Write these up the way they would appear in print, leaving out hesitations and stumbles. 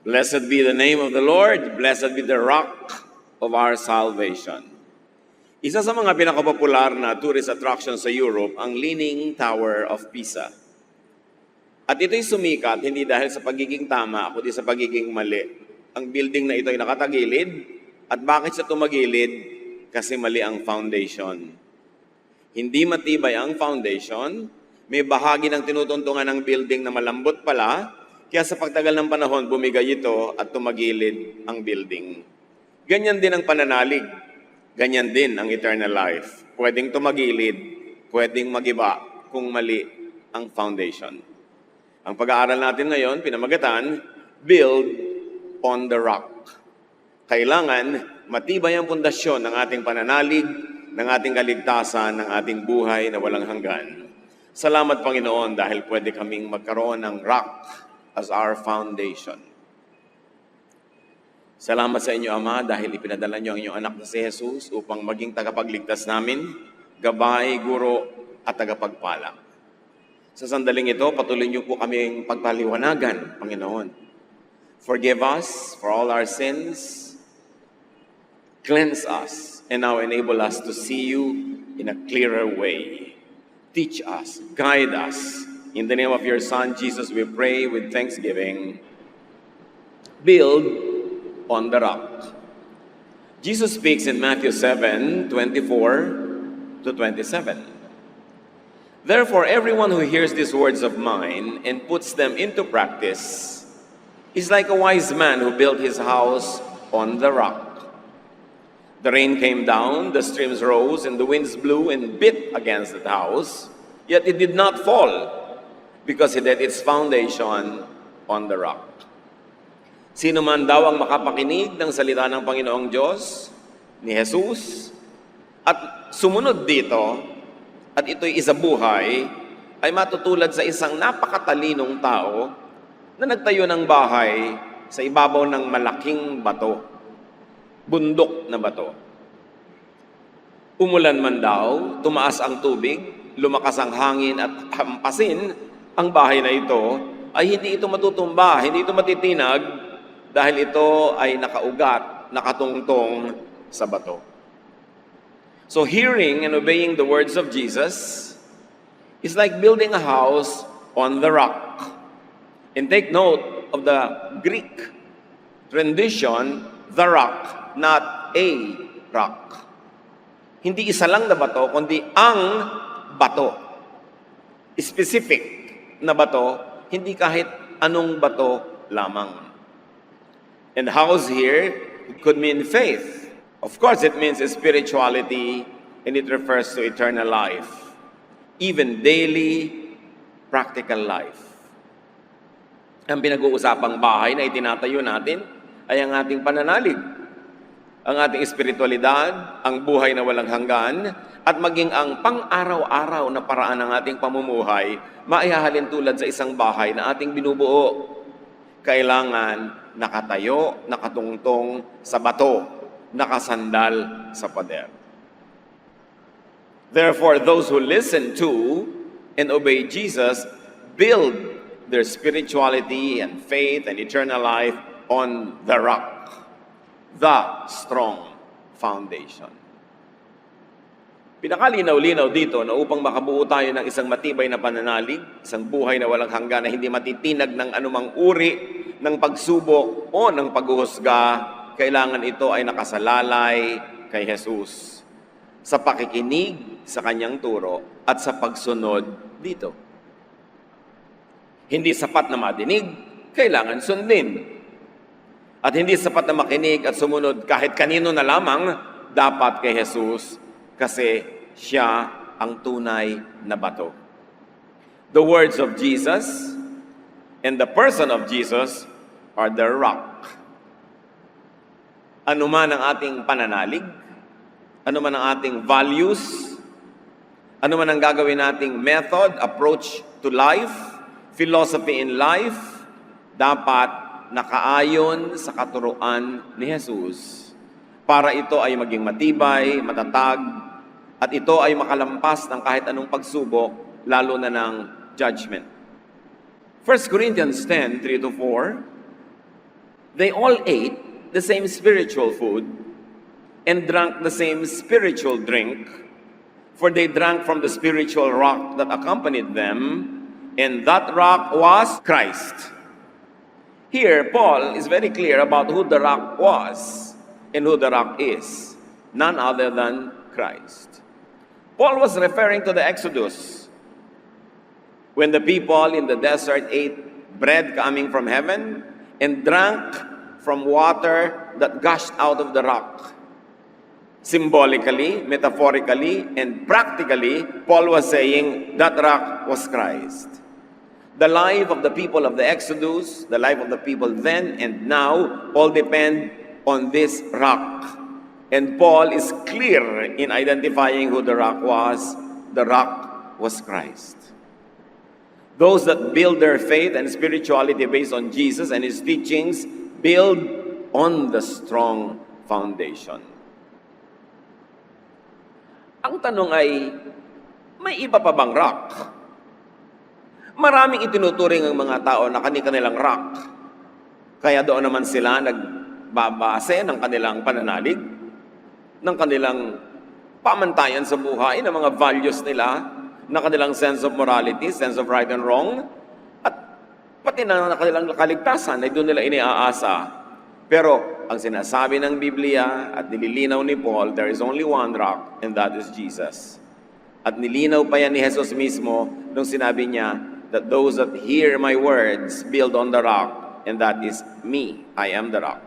Blessed be the name of the Lord. Blessed be the rock of our salvation. Isa sa mga pinakapopular na tourist attraction sa Europe, ang Leaning Tower of Pisa. At ito'y sumikat hindi dahil sa pagiging tama, kundi sa pagiging mali. Ang building na ito ay nakatagilid. At bakit siya tumagilid? Kasi mali ang foundation. Hindi matibay ang foundation. May bahagi ng tinutuntungan ng building na malambot pala. Kaya sa pagtagal ng panahon, bumigay ito at tumagilid ang building. Ganyan din ang pananalig. Ganyan din ang eternal life. Pwedeng tumagilid, pwedeng magiba kung mali ang foundation. Ang pag-aaral natin ngayon, pinamagatan, build on the rock. Kailangan matibay ang pundasyon ng ating pananalig, ng ating kaligtasan, ng ating buhay na walang hanggan. Salamat, Panginoon, dahil pwede kaming magkaroon ng rock as our foundation. Salamat sa inyo, Ama, dahil ipinadala niyo ang inyong anak na si Jesus upang maging tagapagligtas namin, gabay, guro, at tagapagpala. Sa sandaling ito, patuloy niyo po kaming pagpaliwanagan, Panginoon. Forgive us for all our sins, cleanse us, and now enable us to see you in a clearer way. Teach us, guide us. In the name of your Son, Jesus, we pray with thanksgiving. Build on the rock. Jesus speaks in Matthew 7:24 to 27. Therefore, everyone who hears these words of mine and puts them into practice is like a wise man who built his house on the rock. The rain came down, the streams rose, and the winds blew and beat against that house, yet it did not fall, because it had its foundation on the rock. Sino man daw ang makapakinig ng salita ng Panginoong Diyos, ni Jesus, at sumunod dito, at ito'y isabuhay, ay matutulad sa isang napakatalinong tao na nagtayo ng bahay sa ibabaw ng malaking bato, bundok na bato. Umulan man daw, tumaas ang tubig, lumakas ang hangin at hampasin ang bahay na ito, ay hindi ito matutumba, hindi ito matitinag, dahil ito ay nakaugat, nakatungtong sa bato. So hearing and obeying the words of Jesus is like building a house on the rock. And take note of the Greek rendition, the rock, not a rock. Hindi isa lang na bato, kundi ang bato. Specific na bato, hindi kahit anong bato lamang. And house here could mean faith. Of course, it means spirituality, and it refers to eternal life. Even daily, practical life. Ang pinag-uusapang bahay na itinatayo natin ay ang ating pananalig, ang ating espiritualidad, ang buhay na walang hanggan, at maging ang pang-araw-araw na paraan ng ating pamumuhay, maihahalin tulad sa isang bahay na ating binubuo. Kailangan nakatayo, nakatungtong sa bato, nakasandal sa pader. Therefore, those who listen to and obey Jesus build their spirituality and faith and eternal life on the rock, the strong foundation. Pinakalinaw-linaw dito na upang makabuo tayo ng isang matibay na pananalig, isang buhay na walang hanggan na hindi matitinag ng anumang uri ng pagsubok o ng paghuhusga, kailangan ito ay nakasalalay kay Jesus sa pakikinig sa kanyang turo at sa pagsunod dito. Hindi sapat na madinig, kailangan sundin. At hindi sapat na makinig at sumunod kahit kanino na lamang, dapat kay Jesus, kasi siya ang tunay na bato. The words of Jesus and the person of Jesus are the rock. Ano man ang ating pananalig, ano man ang ating values, ano man ang gagawin nating method, approach to life, philosophy in life, dapat nakaayon sa katuruan ni Jesus para ito ay maging matibay, matatag, at ito ay makalampas ng kahit anong pagsubok, lalo na ng judgment. 1 Corinthians 10:3-4, They all ate the same spiritual food and drank the same spiritual drink, for they drank from the spiritual rock that accompanied them, and that rock was Christ. Here, Paul is very clear about who the rock was and who the rock is, none other than Christ. Paul was referring to the Exodus, when the people in the desert ate bread coming from heaven and drank from water that gushed out of the rock. Symbolically, metaphorically, and practically, Paul was saying that rock was Christ. The life of the people of the Exodus, the life of the people then and now, all depend on this rock. And Paul is clear in identifying who the rock was. The rock was Christ. Those that build their faith and spirituality based on Jesus and His teachings build on the strong foundation. Ang tanong ay, may iba pa bang rock? Maraming itinuturing ang mga tao na kanilang rock. Kaya doon naman sila nagbabase ng kanilang pananalig, ng kanilang pamantayan sa buhay, ng mga values nila, ng kanilang sense of morality, sense of right and wrong, at pati na kanilang kaligtasan ay doon nila iniaasa. Pero ang sinasabi ng Biblia at nililinaw ni Paul, there is only one rock, and that is Jesus. At nilinaw pa yan ni Jesus mismo nung sinabi niya that those that hear my words build on the rock, and that is me. I am the rock.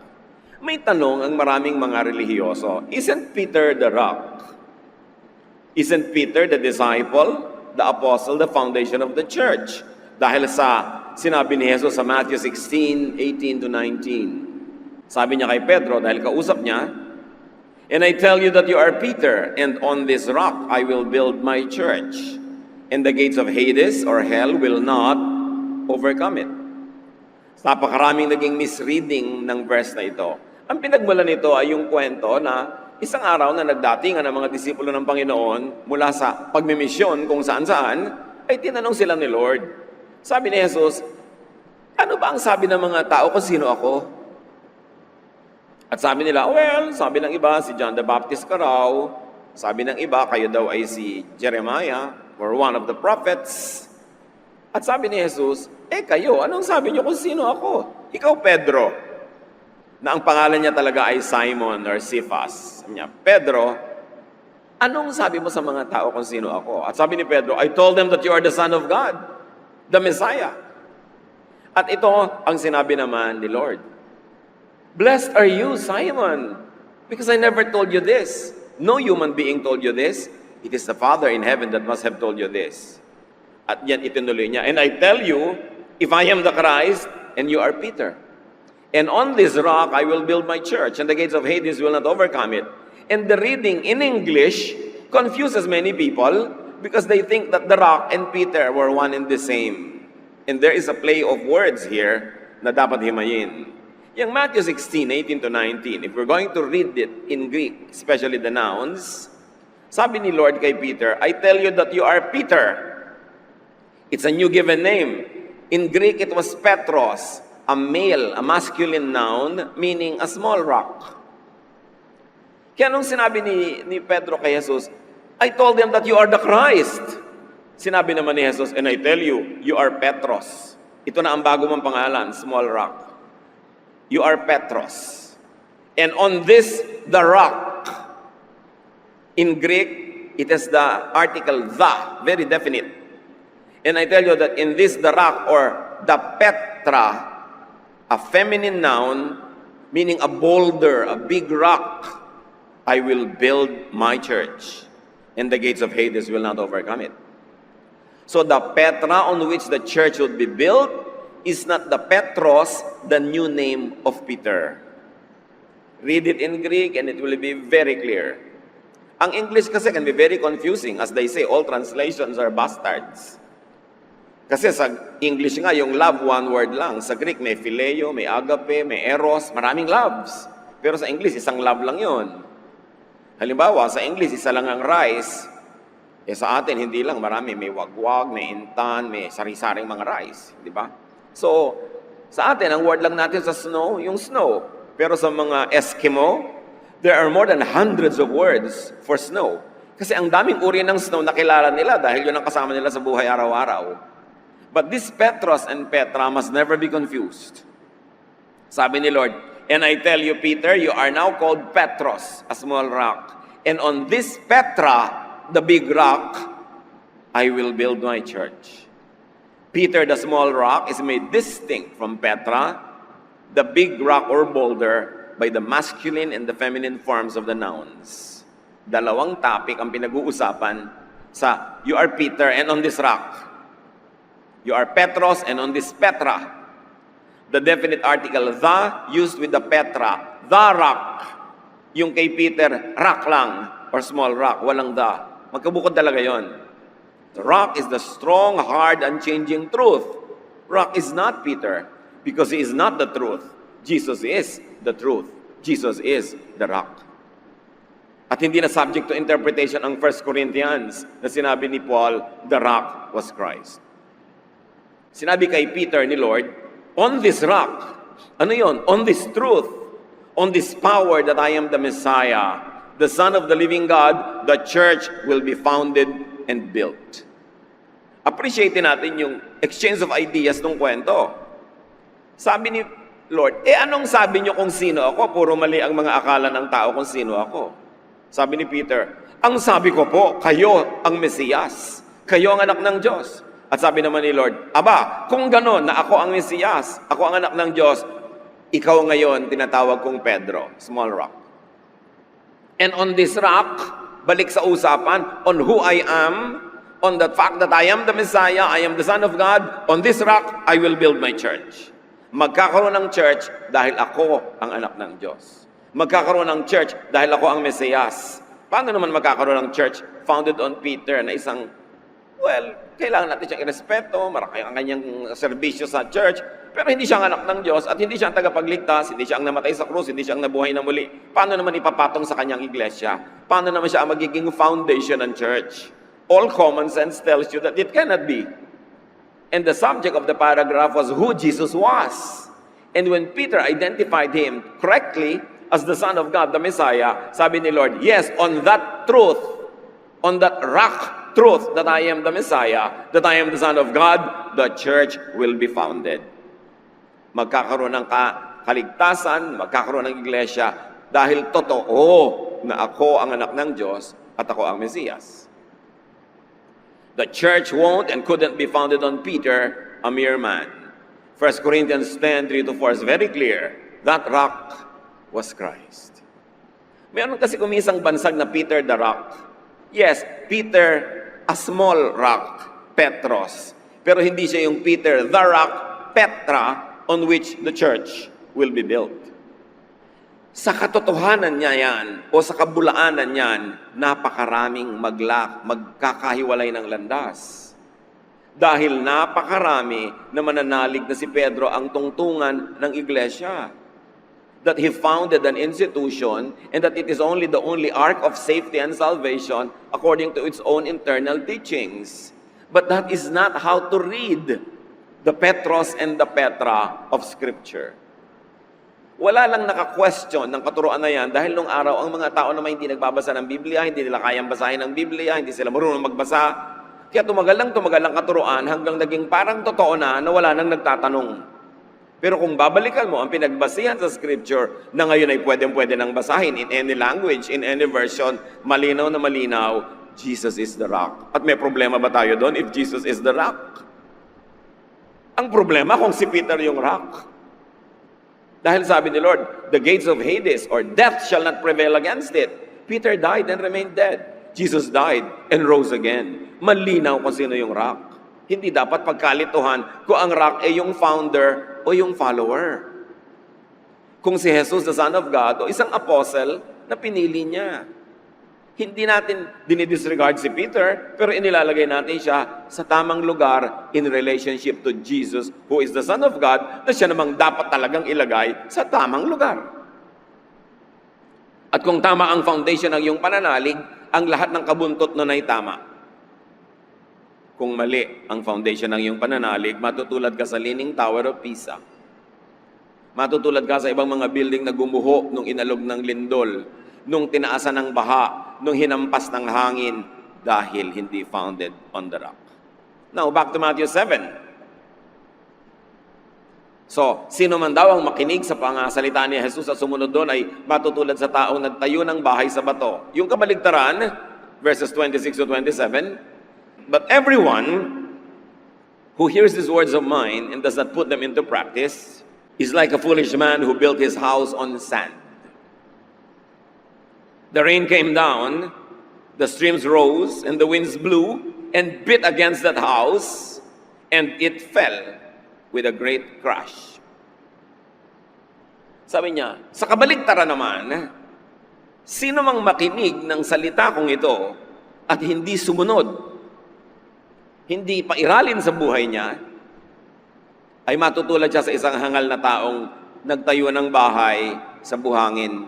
May tanong ang maraming mga relihiyoso, isn't Peter the rock? Isn't Peter the disciple, the apostle, the foundation of the church? Dahil sa sinabi ni Jesus sa Matthew 16:18-19. Sabi niya kay Pedro, dahil kausap niya, and I tell you that you are Peter, and on this rock I will build my church, and the gates of Hades or hell will not overcome it. Napakaraming naging misreading ng verse na ito. Ang pinagmula nito ay yung kwento na isang araw na nagdatingan ng mga disipulo ng Panginoon mula sa pagmimisyon kung saan-saan, ay tinanong sila ni Lord. Sabi ni Jesus, ano ba ang sabi ng mga tao kung sino ako? At sabi nila, well, sabi ng iba, si John the Baptist ka raw. Sabi ng iba, kayo daw ay si Jeremiah or one of the prophets. At sabi ni Jesus, kayo, anong sabi niyo kung sino ako? Ikaw, Pedro, na ang pangalan niya talaga ay Simon or Cephas. Sabi niya, Pedro, anong sabi mo sa mga tao kung sino ako? At sabi ni Pedro, I told them that you are the Son of God, the Messiah. At ito ang sinabi naman ni Lord. Blessed are you, Simon, because I never told you this. No human being told you this. It is the Father in heaven that must have told you this. At yan itinuloy niya. And I tell you, if I am the Christ, and you are Peter. And on this rock I will build my church, and the gates of Hades will not overcome it. And the reading in English confuses many people because they think that the rock and Peter were one and the same. And there is a play of words here na dapat himayin. Yung Matthew 16:18-19, if we're going to read it in Greek, especially the nouns, sabi ni Lord kay Peter, I tell you that you are Peter. It's a new given name. In Greek, it was Petros, a male, a masculine noun, meaning a small rock. Kaya nung sinabi ni Pedro kay Jesus, I told them that you are the Christ. Sinabi naman ni Jesus, and I tell you, you are Petros. Ito na ang bago mong pangalan, small rock. You are Petros. And on this, the rock. In Greek, it is the article the, very definite. And I tell you that in this, the rock, or the Petra, a feminine noun, meaning a boulder, a big rock, I will build my church, and the gates of Hades will not overcome it. So the Petra on which the church would be built is not the Petros, the new name of Peter. Read it in Greek and it will be very clear. Ang English kasi can be very confusing. As they say, all translations are bastards. Kasi sa English nga, yung love, one word lang. Sa Greek, may phileo, may agape, may eros, maraming loves. Pero sa English, isang love lang yon. Halimbawa, sa English, isa lang ang rice. Sa atin, hindi lang. Marami. May wagwag, may intan, may sari-saring mga rice. Di ba? So, Sa atin, ang word lang natin sa snow, yung snow. Pero sa mga Eskimo, there are more than hundreds of words for snow. Kasi ang daming uri ng snow na kilala nila dahil yun ang kasama nila sa buhay araw-araw. But this Petros and Petra must never be confused. Sabi ni Lord, "And I tell you, Peter, you are now called Petros, a small rock. And on this Petra, the big rock, I will build my church." Peter, the small rock, is made distinct from Petra, the big rock or boulder, by the masculine and the feminine forms of the nouns. Dalawang topic ang pinag-uusapan sa you are Peter and on this rock. You are Petros and on this Petra. The definite article the used with the Petra, the rock. Yung kay Peter, rock lang or small rock, walang the. Magkabukod talaga yon. The rock is the strong, hard, unchanging truth. Rock is not Peter because he is not the truth. Jesus is the truth. Jesus is the rock. At hindi na subject to interpretation ang 1 Corinthians na sinabi ni Paul, the rock was Christ. Sinabi kay Peter ni Lord, on this rock, ano yon? On this truth, on this power that I am the Messiah, the Son of the living God, the church will be founded and built. Appreciate natin yung exchange of ideas ng kwento. Sabi ni Lord, anong sabi niyo kung sino ako? Puro mali ang mga akala ng tao kung sino ako. Sabi ni Peter, ang sabi ko po, kayo ang Mesiyas. Kayo ang anak ng Diyos. At sabi naman ni Lord, aba, kung gano'n na ako ang Mesiyas, ako ang anak ng Diyos, ikaw ngayon tinatawag kong Pedro, small rock. And on this rock, balik sa usapan, on who I am, on the fact that I am the Messiah, I am the Son of God, on this rock, I will build my church. Magkakaroon ng church dahil ako ang anak ng Diyos. Magkakaroon ng church dahil ako ang Mesiyas. Paano naman magkakaroon ng church founded on Peter na isang, kailangan natin siyang irespeto, marami ang kanyang serbisyo sa church, pero hindi siya ang anak ng Diyos at hindi siya ang tagapagligtas, hindi siya ang namatay sa krus, hindi siya ang nabuhay na muli. Paano naman ipapatong sa kanyang iglesia? Paano naman siya ang magiging foundation ng church? All common sense tells you that it cannot be. And the subject of the paragraph was who Jesus was. And when Peter identified him correctly as the Son of God, the Messiah, sabi ni Lord, yes, on that truth, on that rock truth that I am the Messiah, that I am the Son of God, the church will be founded. Magkakaroon ng kaligtasan, magkakaroon ng iglesia, dahil totoo na ako ang anak ng Diyos at ako ang Mesiyas. The church won't and couldn't be founded on Peter, a mere man. 1 Corinthians 10:3-4 is very clear. That rock was Christ. Meron kasi kumisang bansag na Peter the rock. Yes, Peter, a small rock, Petros. Pero hindi siya yung Peter the rock, Petra, on which the church will be built. Sa katotohanan niya yan, o sa kabulaanan niyan, napakaraming magkakahiwalay ng landas. Dahil napakarami na mananalig na si Pedro ang tungtungan ng iglesia. That he founded an institution and that it is only the only ark of safety and salvation according to its own internal teachings. But that is not how to read the Petros and the Petra of Scripture. Wala lang naka-question ng katuruan na yan dahil nung araw ang mga tao naman hindi nagbabasa ng Biblia, hindi nila kayang basahin ng Biblia, hindi sila marunong magbasa. Kaya tumagal lang katuruan hanggang naging parang totoo na wala nang nagtatanong. Pero kung babalikan mo ang pinagbasihan sa Scripture na ngayon ay pwede nang basahin in any language, in any version, malinaw na malinaw, Jesus is the rock. At may problema ba tayo doon if Jesus is the rock? Ang problema kung si Peter yung rock. Dahil sabi ni Lord, the gates of Hades or death shall not prevail against it. Peter died and remained dead. Jesus died and rose again. Malinaw kung sino yung rock. Hindi dapat pagkalituhan kung ang rock ay yung founder o yung follower. Kung si Jesus, the Son of God, o isang apostle na pinili niya. Hindi natin dinidisregard si Peter, pero inilalagay natin siya sa tamang lugar in relationship to Jesus, who is the Son of God, na siya namang dapat talagang ilagay sa tamang lugar. At kung tama ang foundation ng iyong pananalig, ang lahat ng kabuntot nun ay tama. Kung mali ang foundation ng iyong pananalig, matutulad ka sa Leaning Tower of Pisa. Matutulad ka sa ibang mga building na gumuho nung inalog ng lindol, nung tinaasan ng baha, nung hinampas ng hangin, dahil hindi founded on the rock. Now, back to Matthew 7. So, sino man daw ang makinig sa pangasalita ni Jesus at sumunod doon ay matutulad sa taong nagtayo ng bahay sa bato. Yung kabaligtaran, verses 26 to 27, but everyone who hears these words of mine and does not put them into practice is like a foolish man who built his house on sand. The rain came down, the streams rose, and the winds blew and beat against that house, and it fell with a great crash. Sabi niya, sa kabaligtaran naman, sino mang makinig ng salita kong ito at hindi sumunod, hindi pairalin sa buhay niya, ay matutulad siya sa isang hangal na taong nagtayo ng bahay sa buhangin.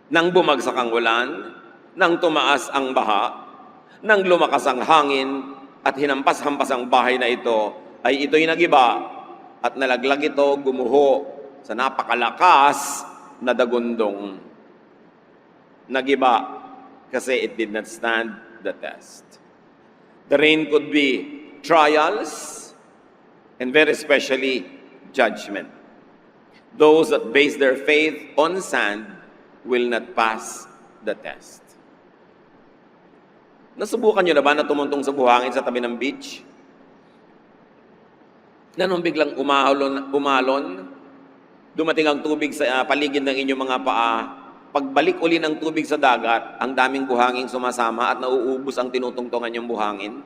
Nang bumagsak ang ulan, nang tumaas ang baha, nang lumakas ang hangin, at hinampas-hampas ang bahay na ito, ay ito'y nagiba at nalaglag ito, gumuho sa napakalakas na dagundong. Nagiba kasi it did not stand the test. The rain could be trials and very especially judgment. Those that base their faith on sand will not pass the test. Nasubukan nyo na ba na tumuntong sa buhangin sa tabi ng beach? Na nung biglang umalon, dumating ang tubig sa paligid ng inyong mga paa, pagbalik uli ng tubig sa dagat, ang daming buhangin sumasama at nauubos ang tinutungtungan yung buhangin.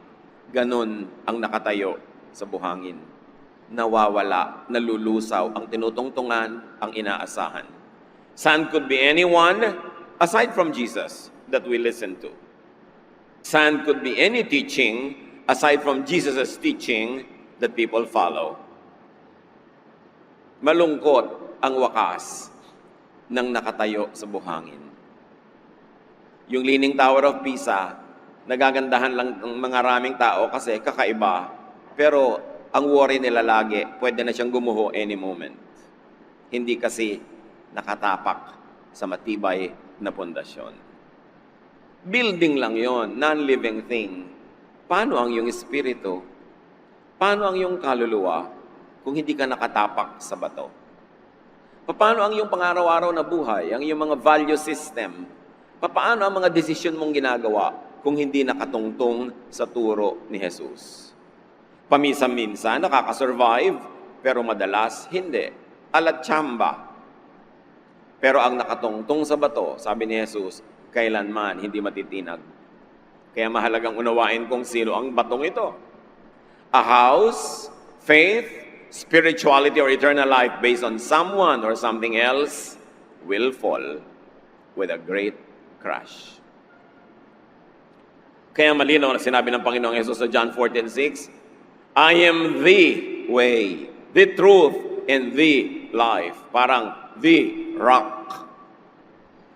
Ganon ang nakatayo sa buhangin. Nawawala, nalulusaw ang tinutungtungan, ang inaasahan. Sand could be anyone aside from Jesus that we listen to. Sand could be any teaching aside from Jesus' teaching that people follow. Malungkot ang wakas ng nakatayo sa buhangin. Yung Leaning Tower of Pisa, nagagandahan lang ng mga raming tao kasi kakaiba. Pero ang worry nila lagi, pwede na siyang gumuho any moment. Hindi kasi nakatapak sa matibay na pundasyon. Building lang yon, non-living thing. Paano ang iyong espiritu? Paano ang iyong kaluluwa kung hindi ka nakatapak sa bato? Paano ang iyong pangaraw-araw na buhay, ang iyong mga value system? Paano ang mga desisyon mong ginagawa kung hindi nakatungtong sa turo ni Jesus? Paminsan-minsan nakakasurvive, pero madalas hindi. Alat tsamba. Pero ang nakatungtong sa bato, sabi ni Jesus, kailanman hindi matitinag. Kaya mahalagang unawain kung sino ang batong ito. A house, faith, spirituality, or eternal life based on someone or something else will fall with a great crash. Kaya malinaw na sinabi ng Panginoong Yesus sa John 14:6, I am the way, the truth, and the life. Parang the rock.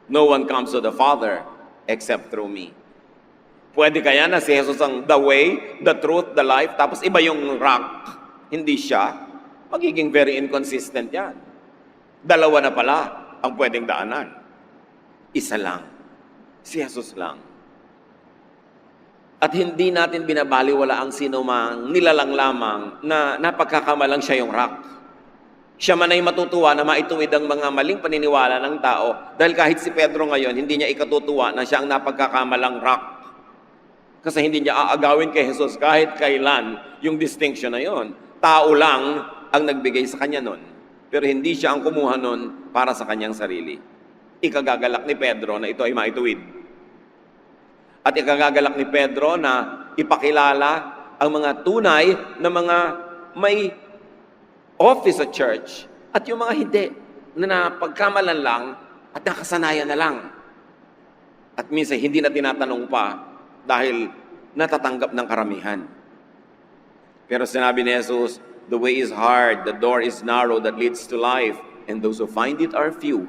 No one comes to the Father except through me. Pwede kaya na si Jesus ang the way, the truth, the life, tapos iba yung rock. Hindi siya. Magiging very inconsistent yan. Dalawa na pala ang pwedeng daanan. Isa lang. Si Jesus lang. At hindi natin binabaliwala ang sino mang nilalang lamang na napagkakamalang siya yung rock. Siya man ay matutuwa na maituwid ang mga maling paniniwala ng tao dahil kahit si Pedro ngayon, hindi niya ikatutuwa na siya ang napagkakamalang rock. Kasi hindi niya aagawin kay Jesus kahit kailan yung distinction na yon. Tao lang ang nagbigay sa kanya nun. Pero hindi siya ang kumuha nun para sa kanyang sarili. Ikagagalak ni Pedro na ito ay maituwid. At ikagagalak ni Pedro na ipakilala ang mga tunay na mga may office sa church at yung mga hindi na napagkamalan lang at nakasanayan na lang. At minsan hindi na tinatanong pa dahil natatanggap ng karamihan. Pero sinabi ni Jesus, the way is hard, the door is narrow that leads to life, and those who find it are few.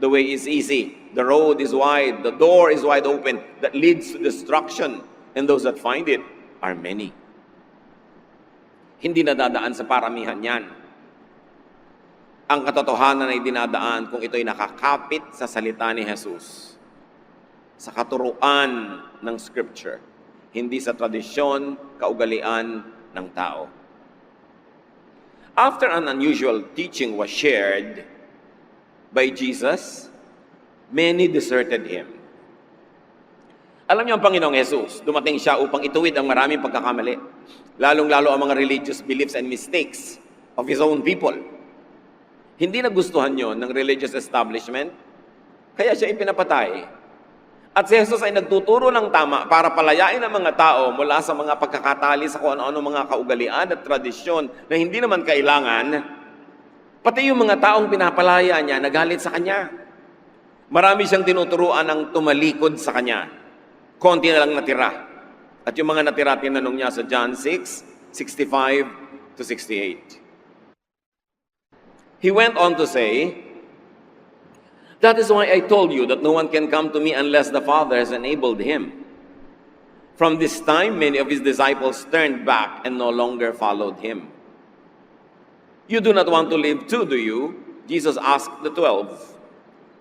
The way is easy, the road is wide, the door is wide open that leads to destruction, and those that find it are many. Hindi nadadaan sa paramihan yan. Ang katotohanan ay dinadaan kung ito'y nakakapit sa salita ni Jesus, sa katuruan ng Scripture, hindi sa tradisyon, kaugalian ng tao. After an unusual teaching was shared by Jesus, many deserted Him. Alam niyo ang Panginoong Jesus, dumating siya upang ituwid ang maraming pagkakamali, lalong-lalo ang mga religious beliefs and mistakes of His own people. Hindi nagustuhan yon ng religious establishment, kaya siya ipinapatay. At si Jesus ay nagtuturo ng tama para palayain ang mga tao mula sa mga pagkakatali sa kung ano-ano mga kaugalian at tradisyon na hindi naman kailangan, pati yung mga taong pinapalaya niya nagalit sa Kanya. Marami siyang tinuturuan ng tumalikod sa Kanya. Konti na lang natira. At yung mga natira, tinanong niya sa John 6:65 to 68. He went on to say, "That is why I told you that no one can come to me unless the Father has enabled him." From this time, many of his disciples turned back and no longer followed him. "You do not want to live too, do you?" Jesus asked the 12.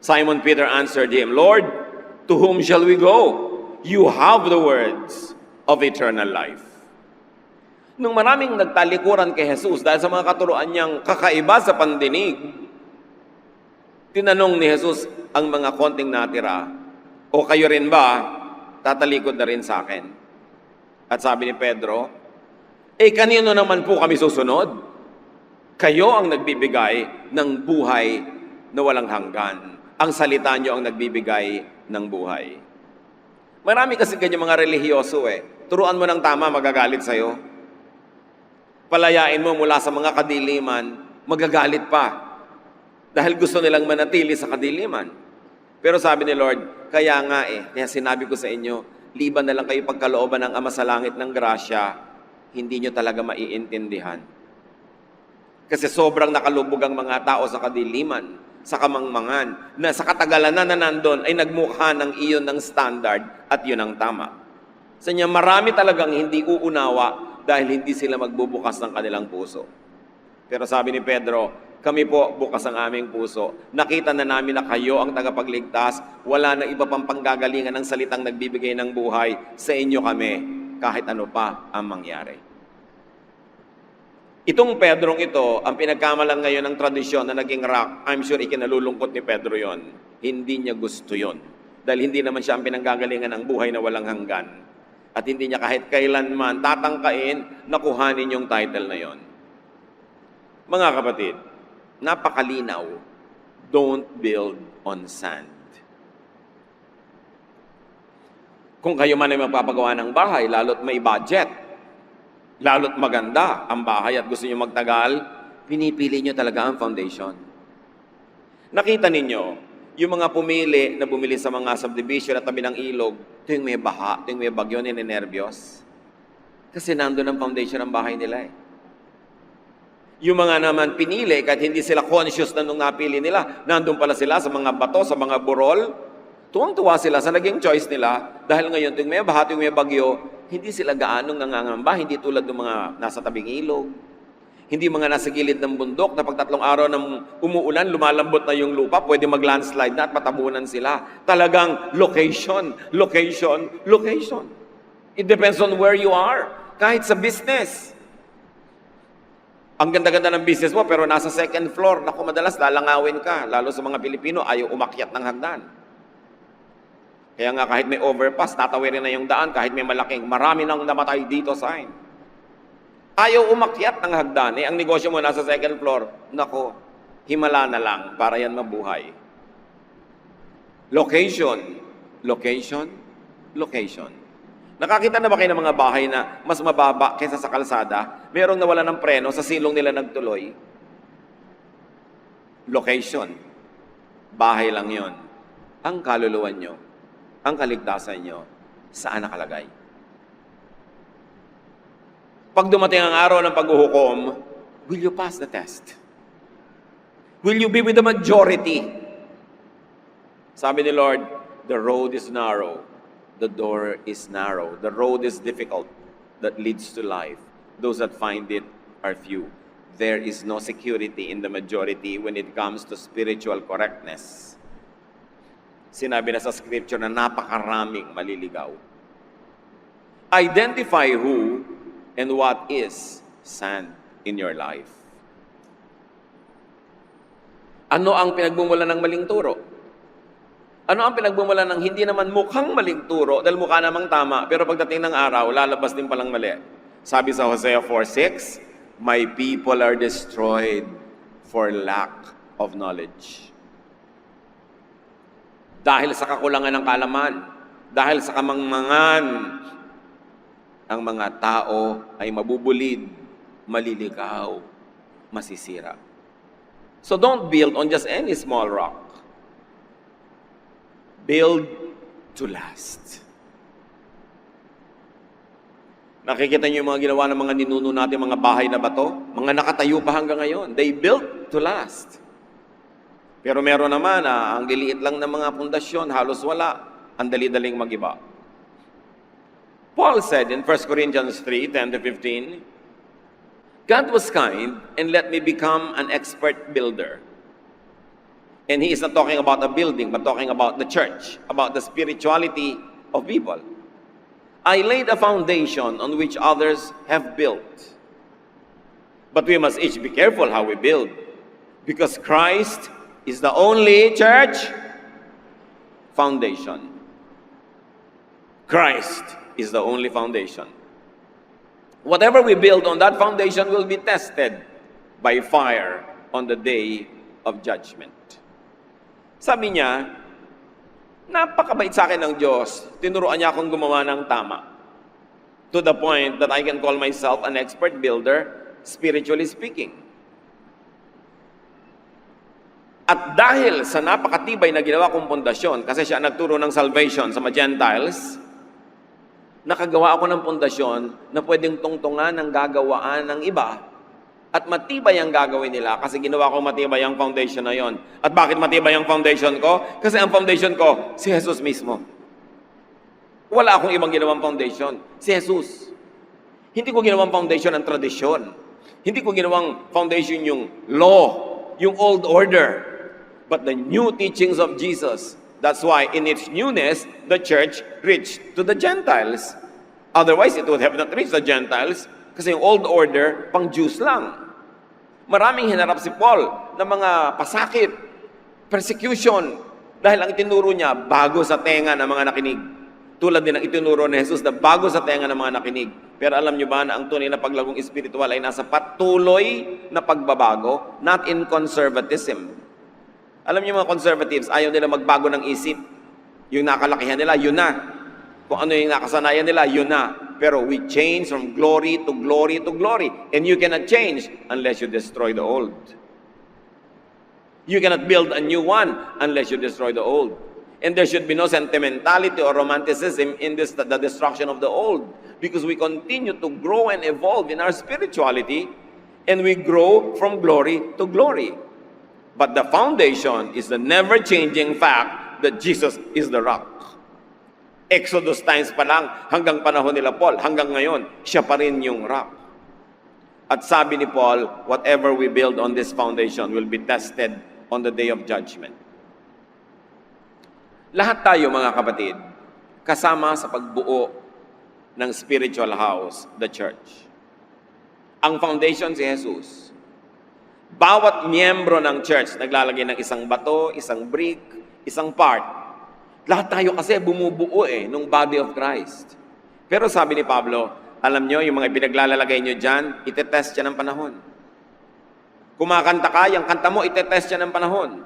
Simon Peter answered him, "Lord, to whom shall we go? You have the words of eternal life." Nung maraming nagtalikuran kay Jesus dahil sa mga katuruan niyang kakaiba sa pandinig, tinanong ni Jesus ang mga konting natira, "O kayo rin ba, tatalikod na rin sa akin?" At sabi ni Pedro, kanino naman po kami susunod? Kayo ang nagbibigay ng buhay na walang hanggan. Ang salita niyo ang nagbibigay ng buhay. Marami kasi ganyan mga relihiyoso Turuan mo ng tama, magagalit sa'yo. Palayain mo mula sa mga kadiliman, magagalit pa. Dahil gusto nilang manatili sa kadiliman. Pero sabi ni Lord, kaya sinabi ko sa inyo, liban na lang kayo pagkalooban ng Ama sa langit ng grasya, hindi nyo talaga maiintindihan. Kasi sobrang nakalubog ang mga tao sa kadiliman, sa kamangmangan, na sa katagalan na nandun ay nagmukha ng iyon ng standard at yun ang tama. Sa niya, marami talagang hindi uunawa dahil hindi sila magbubukas ng kanilang puso. Pero sabi ni Pedro, kami po bukas ang aming puso. Nakita na namin na kayo ang tagapagligtas. Wala na iba pang panggagalingan ng salitang nagbibigay ng buhay. Sa inyo kami, kahit ano pa ang mangyari. Itong Pedrong ito, ang pinagkamalan ngayon ng tradisyon na naging rock, I'm sure ikinalulungkot ni Pedro yon. Hindi niya gusto yon. Dahil hindi naman siya ang pinanggagalingan ng buhay na walang hanggan. At hindi niya kahit kailanman tatangkain na kuhanin yung title na yon. Mga kapatid, napakalinaw, don't build on sand. Kung kayo man ay magpapagawa ng bahay, lalo't may budget, lalo't maganda ang bahay at gusto niyo magtagal, pinipili niyo talaga ang foundation. Nakita ninyo, yung mga pumili na bumili sa mga subdivision at tabi ng ilog, tuwing may baha, tuwing may bagyo, ninenervyos. Kasi nandun ang foundation ng bahay nila Yung mga naman pinili, kahit hindi sila conscious na nung napili nila, nandun pala sila sa mga bato, sa mga burol, tuwang-tuwa sila sa naging choice nila, dahil ngayon tuwing may baha, tuwing may bagyo, hindi sila gaanong nangangamba, hindi tulad ng mga nasa tabing ilog, hindi mga nasa gilid ng bundok na pag 3 araw ng umuulan, lumalambot na yung lupa, pwede mag-landslide na at patabunan sila. Talagang location, location, location. It depends on where you are. Kahit sa business. Ang ganda-ganda ng business mo pero nasa 2nd floor, naku madalas lalangawin ka, lalo sa mga Pilipino, ayaw umakyat ng hagdan. Kaya nga kahit may overpass, tatawirin na yung daan, kahit may malaking, marami nang namatay dito sign. Ayaw umakyat ng hagdan. Ang negosyo mo nasa 2nd floor, naku, himala na lang para yan mabuhay. Location, location, location. Nakakita na ba kayo ng mga bahay na mas mababa kaysa sa kalsada? Merong nawala ng preno, sa silong nila nagtuloy. Location. Bahay lang yon. Ang kaluluwa nyo, ang kaligtasan nyo, saan nakalagay? Pag dumating ang araw ng paghuhukom, will you pass the test? Will you be with the majority? Sabi ni Lord, the road is narrow, the door is narrow. The road is difficult that leads to life. Those that find it are few. There is no security in the majority when it comes to spiritual correctness. Sinabi na sa scripture na napakaraming maliligaw. Identify who and what is sand in your life. Ano ang pinagmumula ng maling turo? Ano ang pinagmumula ng hindi naman mukhang maling turo dahil mukha namang tama, pero pagdating ng araw, lalabas din palang mali? Sabi sa Hosea 4:6, "My people are destroyed for lack of knowledge." Dahil sa kakulangan ng kaalaman, dahil sa kamangmangan, ang mga tao ay mabubulid, maliligaw, masisira. So don't build on just any small rock. Build to last. Nakikita niyo yung mga ginawa ng mga ninuno natin, mga bahay na bato? Mga nakatayo pa hanggang ngayon. They built to last. Pero meron naman ang liliit lang ng mga pundasyon, halos wala. Ang dali-daling mag-iba. Paul said in 1 Corinthians 3:10-15, "God was kind and let me become an expert builder." And he is not talking about a building, but talking about the church, about the spirituality of people. "I laid a foundation on which others have built. But we must each be careful how we build, because Christ is the only church foundation." Christ is the only foundation. Whatever we build on that foundation will be tested by fire on the day of judgment. Sabi niya, napakabait sa akin ng Diyos. Tinuruan niya akong gumawa ng tama. To the point that I can call myself an expert builder, spiritually speaking. At dahil sa napakatibay na ginawa kong pundasyon, kasi siya nagturo ng salvation sa mga Gentiles, nakagawa ako ng pundasyon na pwedeng tungtungan ng gagawaan ng iba at matibay ang gagawin nila kasi ginawa ko matibay ang foundation na yon. At bakit matibay ang foundation ko? Kasi ang foundation ko, si Jesus mismo. Wala akong ibang ginawang foundation. Si Jesus. Hindi ko ginawang foundation ang tradisyon. Hindi ko ginawang foundation yung law, yung old order, but the new teachings of Jesus. That's why in its newness, the church reached to the Gentiles. Otherwise, it would have not reached the Gentiles kasi yung old order, pang Jews lang. Maraming hinarap si Paul ng mga pasakit, persecution, dahil ang itinuro niya, bago sa tenga ng mga nakinig. Tulad din ang itinuro ni Jesus na bago sa tenga ng mga nakinig. Pero alam niyo ba na ang tunay na paglagong espiritual ay nasa patuloy na pagbabago, not in conservatism. Alam niyo mga conservatives, ayaw nila magbago ng isip. Yung nakalakihan nila, yun na. Kung ano yung nakasanayan nila, yun na. Pero we change from glory to glory to glory. And you cannot change unless you destroy the old. You cannot build a new one unless you destroy the old. And there should be no sentimentality or romanticism in the destruction of the old. Because we continue to grow and evolve in our spirituality. And we grow from glory to glory. But the foundation is the never-changing fact that Jesus is the rock. Exodus times pa lang, hanggang panahon nila Paul, hanggang ngayon, siya pa rin yung rock. At sabi ni Paul, whatever we build on this foundation will be tested on the day of judgment. Lahat tayo mga kapatid, kasama sa pagbuo ng spiritual house, the church. Ang foundation si Jesus. Bawat miyembro ng church naglalagay ng isang bato, isang brick, isang part. Lahat tayo kasi bumubuo nung body of Christ. Pero sabi ni Pablo, alam nyo, yung mga pinaglalagay nyo dyan, itetest siya ng panahon. Kumakanta ka, yung kanta mo, itetest siya ng panahon.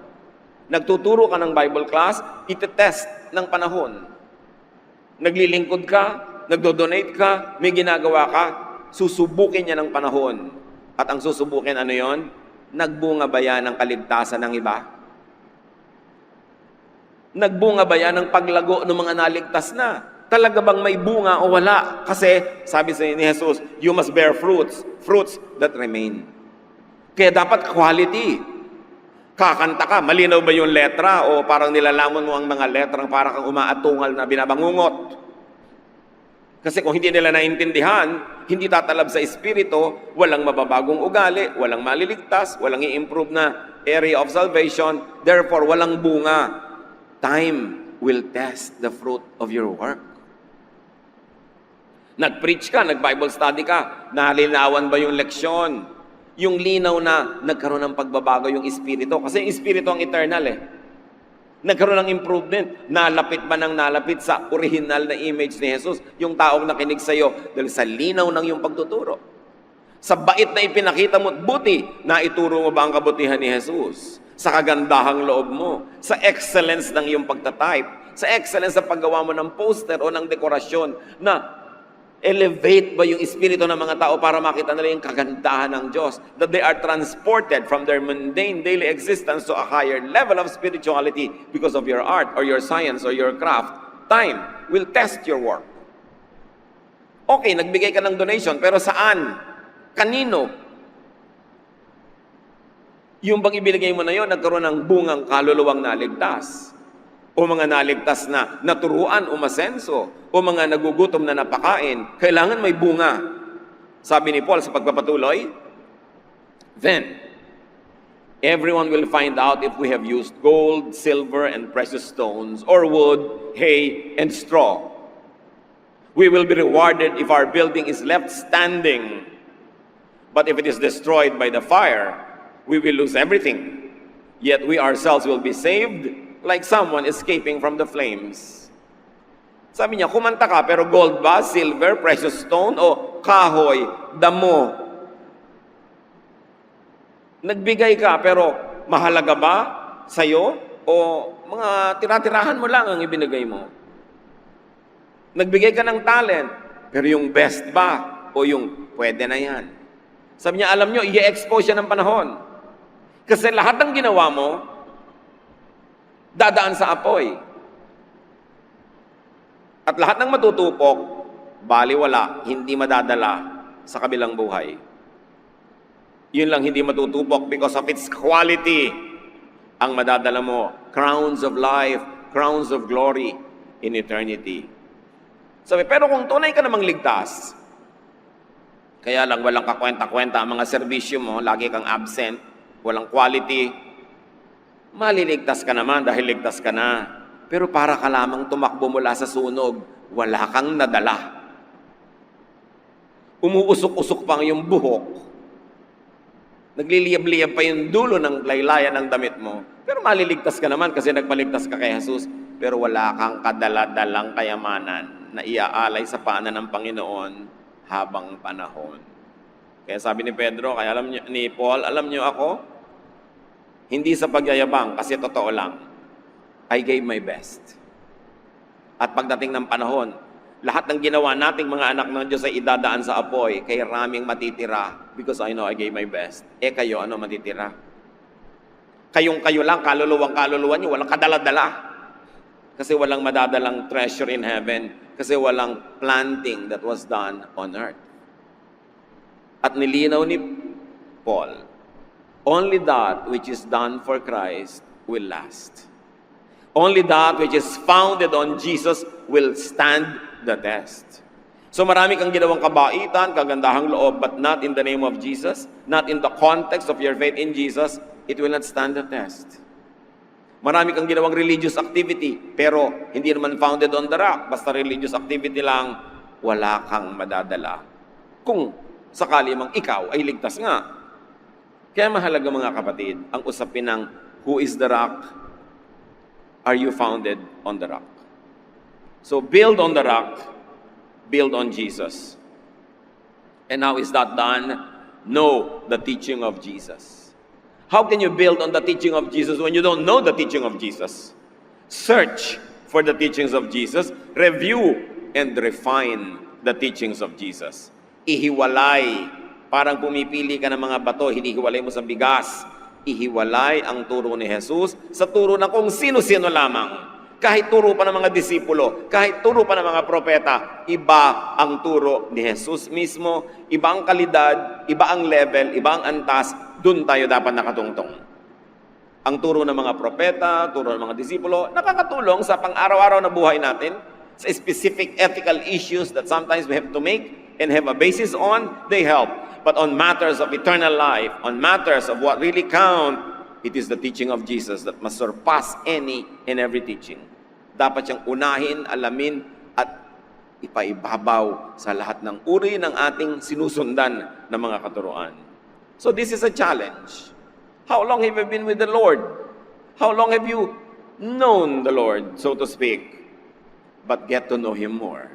Nagtuturo ka ng Bible class, itetest ng panahon. Naglilingkod ka, nagdodonate ka, may ginagawa ka, susubukin niya ng panahon. At ang susubukin, ano yon? Nagbunga ba yan ng kaligtasan ng iba? Nagbunga ba yan ng paglago ng mga naligtas na? Talaga bang may bunga o wala? Kasi, sabi sa ni Jesus, you must bear fruits, fruits that remain. Kaya dapat quality. Kakanta ka, malinaw ba yung letra o parang nilalamon mo ang mga letrang para kang umaatungal na binabangungot? Kasi kung hindi nila naintindihan, hindi tatalab sa espiritu, walang mababagong ugali, walang maliligtas, walang i-improve na area of salvation, therefore walang bunga. Time will test the fruit of your work. Nag-preach ka, nag-Bible study ka, nalinawan ba yung leksyon? Yung linaw na nagkaroon ng pagbabago yung espiritu. Kasi yung espiritu ang eternal eh. Nagkaroon ng improvement. Nalapit ba ng nalapit sa original na image ni Jesus? Yung taong nakinig sa iyo dahil sa linaw ng iyong pagtuturo. Sa bait na ipinakita mo, buti na ituro mo ba ang kabutihan ni Jesus? Sa kagandahang loob mo, sa excellence ng iyong pagtatype, sa excellence sa paggawa mo ng poster o ng dekorasyon na elevate ba yung espiritu ng mga tao para makita nila yung kagandahan ng Diyos? That they are transported from their mundane daily existence to a higher level of spirituality because of your art or your science or your craft. Time will test your work. Okay, nagbigay ka ng donation, pero saan? Kanino? Yung bang ibinigay mo na yon nagkaroon ng bungang kaluluwang naligtas? O mga naligtas na naturuan, umasenso, o mga nagugutom na napakain, kailangan may bunga. Sabi ni Paul sa pagpapatuloy, then, everyone will find out if we have used gold, silver, and precious stones, or wood, hay, and straw. We will be rewarded if our building is left standing. But if it is destroyed by the fire, we will lose everything. Yet we ourselves will be saved, like someone escaping from the flames. Sabi niya, kumanta ka, pero gold ba, silver, precious stone, o kahoy, damo? Nagbigay ka, pero mahalaga ba sa'yo? O mga tira-tirahan mo lang ang ibinigay mo? Nagbigay ka ng talent, pero yung best ba? O yung pwede na yan? Sabi niya, alam niyo, i-expose siya ng panahon. Kasi lahat ng ginawa mo, dadaan sa apoy. At lahat ng matutupok, baliwala, hindi madadala sa kabilang buhay. Yun lang hindi matutupok because of its quality. Ang madadala mo, crowns of life, crowns of glory in eternity. Sabi, pero kung tunay ka namang ligtas, kaya lang walang kakwenta-kwenta ang mga serbisyo mo, lagi kang absent, walang quality, maliligtas ka naman dahil ligtas ka na. Pero para ka lamang tumakbo mula sa sunog, wala kang nadala. Umuusok-usok pa ang iyong buhok. Nagliliyab-liyab pa yung dulo ng laylayan ng damit mo. Pero maliligtas ka naman kasi nagpaligtas ka kay Jesus. Pero wala kang kadala-dalang kayamanan na iaalay sa paanan ng Panginoon habang panahon. Kaya sabi ni Pedro, kaya alam niyo, ni Paul, alam niyo ako, hindi sa pagyayabang, kasi totoo lang, I gave my best. At pagdating ng panahon, lahat ng ginawa nating mga anak ng Diyos ay idadaan sa apoy, kay raming matitira, because I know I gave my best. Eh kayo, ano matitira? Kayo lang, kaluluwa niyo, walang kadala-dala. Kasi walang madadalang treasure in heaven, kasi walang planting that was done on earth. At nilinaw ni Paul, only that which is done for Christ will last. Only that which is founded on Jesus will stand the test. So marami kang ginawang kabaitan, kagandahang loob, but not in the name of Jesus, not in the context of your faith in Jesus, it will not stand the test. Marami kang ginawang religious activity, pero hindi naman founded on the rock, basta religious activity lang, wala kang madadala. Kung sakali mang ikaw ay ligtas nga. Kaya mahalaga mga kapatid, ang usapin ng who is the rock, are you founded on the rock? So build on the rock, build on Jesus. And how is that done? Know the teaching of Jesus. How can you build on the teaching of Jesus when you don't know the teaching of Jesus? Search for the teachings of Jesus, review and refine the teachings of Jesus. Ihiwalay. Parang pumipili ka ng mga bato, hinihiwalay mo sa bigas. Ihiwalay ang turo ni Jesus sa turo ng kung sino-sino lamang. Kahit turo pa ng mga disipulo, kahit turo pa ng mga propeta, iba ang turo ni Jesus mismo, iba ang kalidad, iba ang level, iba ang antas, dun tayo dapat nakatungtong. Ang turo ng mga propeta, turo ng mga disipulo, nakakatulong sa pang-araw-araw na buhay natin. Sa specific ethical issues that sometimes we have to make and have a basis on, they help. But on matters of eternal life, on matters of what really count, it is the teaching of Jesus that must surpass any and every teaching. Dapat siyang unahin, alamin, at ipaibabaw sa lahat ng uri ng ating sinusundan na mga katuruan. So this is a challenge. How long have you been with the Lord? How long have you known the Lord, so to speak? But get to know Him more.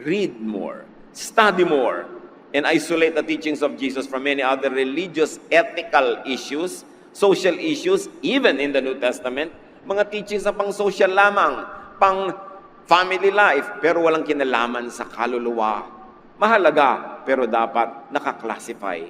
Read more. Study more. And isolate the teachings of Jesus from many other religious, ethical issues, social issues, even in the New Testament. Mga teachings na pang-social lamang, pang-family life, pero walang kinalaman sa kaluluwa. Mahalaga, pero dapat nakaklasify.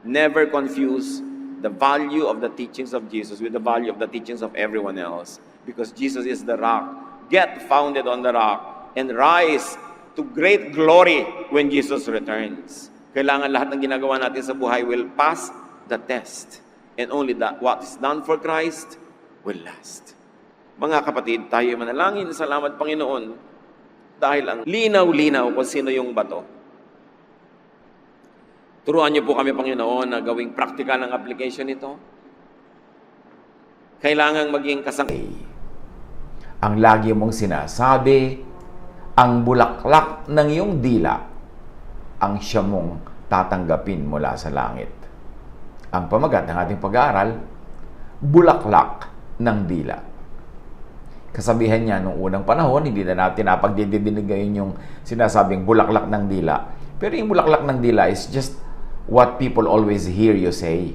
Never confuse the value of the teachings of Jesus with the value of the teachings of everyone else. Because Jesus is the rock. Get founded on the rock and rise to great glory when Jesus returns. Kailangan lahat ng ginagawa natin sa buhay will pass the test. And only that what is done for Christ will last. Mga kapatid, tayo manalangin. Salamat Panginoon dahil ang linaw-linaw kung sino yung bato. Turuan niyo po kami, Panginoon, na gawing praktikal ang application nito. Kailangang maging kasangay. Ang lagi mong sinasabi, ang bulaklak ng iyong dila, ang siya mong tatanggapin mula sa langit. Ang pamagat ng ating pag-aaral, bulaklak ng dila. Kasabihan niya nung unang panahon, hindi na natin napagdidinig ngayon yung sinasabing bulaklak ng dila. Pero yung bulaklak ng dila is just what people always hear you say.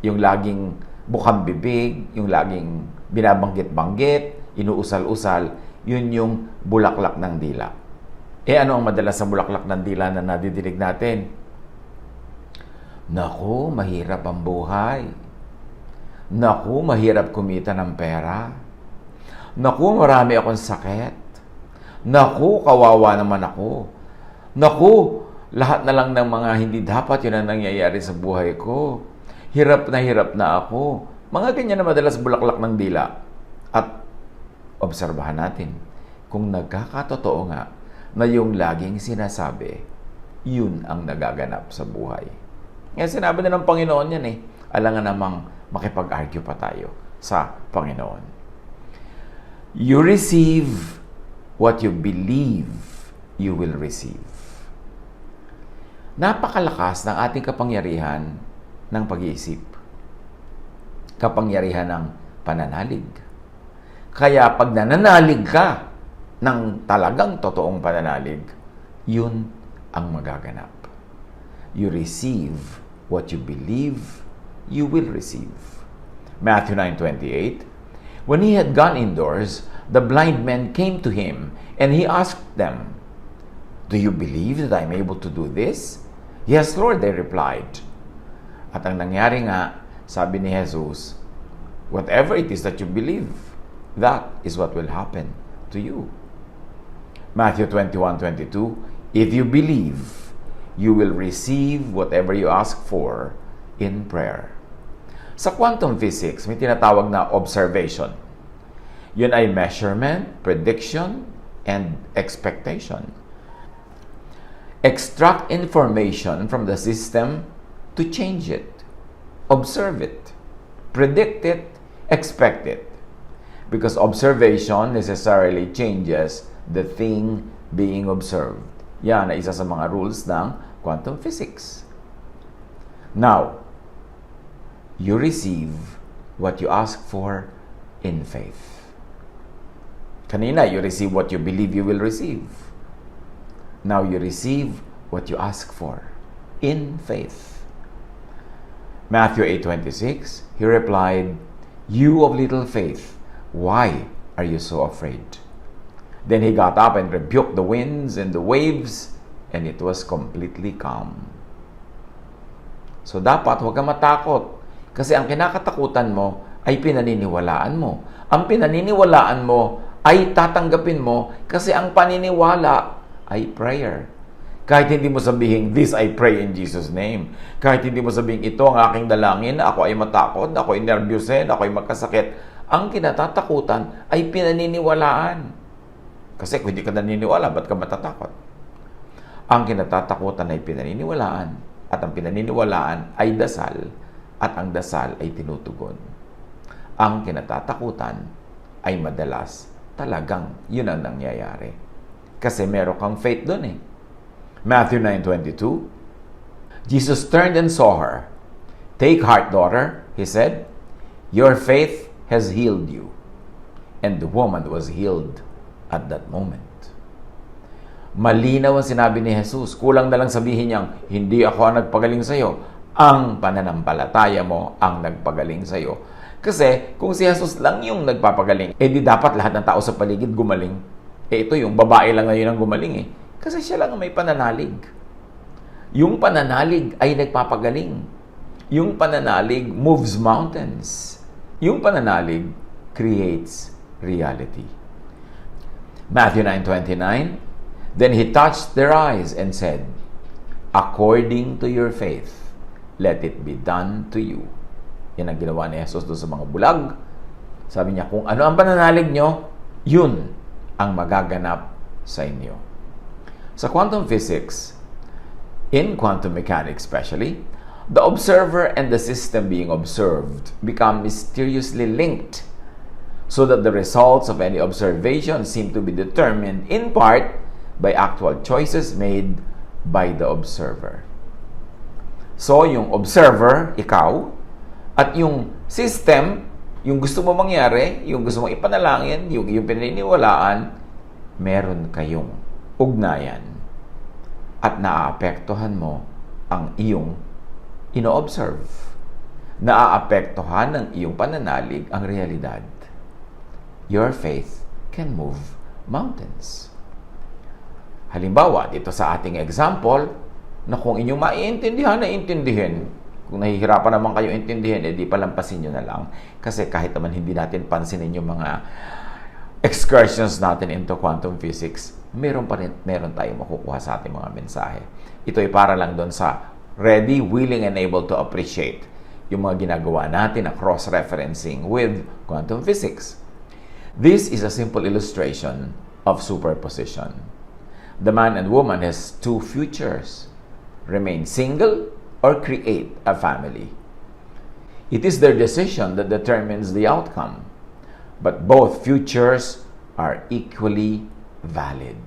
Yung laging bukang bibig, yung laging binabanggit-banggit, inuusal-usal, yun yung bulaklak ng dila. Ano ang madalas sa bulaklak ng dila na nadidinig natin? Naku, mahirap ang buhay. Naku, mahirap kumita ng pera. Naku, marami akong sakit. Naku, kawawa naman ako. Naku, lahat na lang ng mga hindi dapat yun ang nangyayari sa buhay ko. Hirap na ako. Mga ganyan na madalas bulaklak ng dila. At obserbahan natin kung nagkakatotoo nga na yung laging sinasabi, yun ang nagaganap sa buhay. Ngayon sinabi na ng Panginoon yan alangan namang makipag-argue pa tayo sa Panginoon. You receive what you believe you will receive. Napakalakas ng ating kapangyarihan ng pag-iisip. Kapangyarihan ng pananalig. Kaya pag nananalig ka ng talagang totoong pananalig, yun ang magaganap. You receive what you believe, you will receive. Matthew 9:28. When he had gone indoors, the blind men came to him, and he asked them, "Do you believe that I am able to do this?" "Yes, Lord," they replied. At ang nangyari nga, sabi ni Jesus, whatever it is that you believe, that is what will happen to you. Matthew 21:22, if you believe, you will receive whatever you ask for in prayer. Sa quantum physics, may tinatawag na observation. Yun ay measurement, prediction, and expectation. Extract information from the system to change it. Observe it. Predict it. Expect it. Because observation necessarily changes the thing being observed. Yan ay isa sa mga rules ng quantum physics. Now, you receive what you ask for in faith. Kanina, you receive what you believe you will receive. Now you receive what you ask for in faith. Matthew 8:26, he replied, "You of little faith, why are you so afraid?" Then he got up and rebuked the winds and the waves, and it was completely calm. So dapat huwag kang matakot, kasi ang kinakatakutan mo ay pinaniniwalaan mo. Ang pinaniniwalaan mo ay tatanggapin mo kasi ang paniniwala ay prayer. Kahit hindi mo sabihin, "This I pray in Jesus' name." Kahit hindi mo sabihin, "Ito ang aking dalangin, ako ay matakot, ako ay nervyusin, ako ay magkasakit." Ang kinatatakutan ay pinaniniwalaan. Kasi kung hindi ka naniniwala, ba't ka matatakot? Ang kinatatakutan ay pinaniniwalaan, at ang pinaniniwalaan ay dasal, at ang dasal ay tinutugon. Ang kinatatakutan ay madalas talagang yun ang nangyayari. Kasi meron kang faith doon eh. Matthew 9:22, Jesus turned and saw her. "Take heart, daughter," he said. "Your faith has healed you." And the woman was healed at that moment. Malinaw ang sinabi ni Jesus. Kulang na lang sabihin niyang, hindi ako ang nagpagaling sa iyo. Ang pananampalataya mo ang nagpagaling sa iyo. Kasi kung si Jesus lang yung nagpapagaling, di dapat lahat ng tao sa paligid gumaling. Ito yung babae lang ngayon ang gumaling eh. Kasi siya lang ang may pananalig. Yung pananalig ay nagpapagaling. Yung pananalig moves mountains. Yung pananalig creates reality. Matthew 9:29, then he touched their eyes and said, "According to your faith, let it be done to you." Yan ang ginawa ni Jesus doon sa mga bulag. Sabi niya, kung ano ang pananalig nyo, yun ang magaganap sa inyo. Sa quantum physics, in quantum mechanics especially, the observer and the system being observed become mysteriously linked so that the results of any observation seem to be determined in part by actual choices made by the observer. So, yung observer, ikaw, at yung system, yung gusto mo mangyari, yung gusto mong ipanalangin, yung pinaniniwalaan, meron kayong ugnayan at naaapektuhan mo ang iyong ino-observe. Naaapektuhan ng iyong pananalig ang realidad. Your faith can move mountains. Halimbawa, dito sa ating example, na kung inyong maiintindihan, naiintindihin. Kung nahihirapan naman kayo intindihin, di palampasin nyo na lang. Kasi kahit naman hindi natin pansinin yung mga excursions natin into quantum physics, meron tayong makukuha sa ating mga mensahe. Ito ay para lang doon sa ready, willing, and able to appreciate yung mga ginagawa natin na cross-referencing with quantum physics. This is a simple illustration of superposition. The man and woman has two futures: remain single or create a family. It is their decision that determines the outcome, but both futures are equally valid.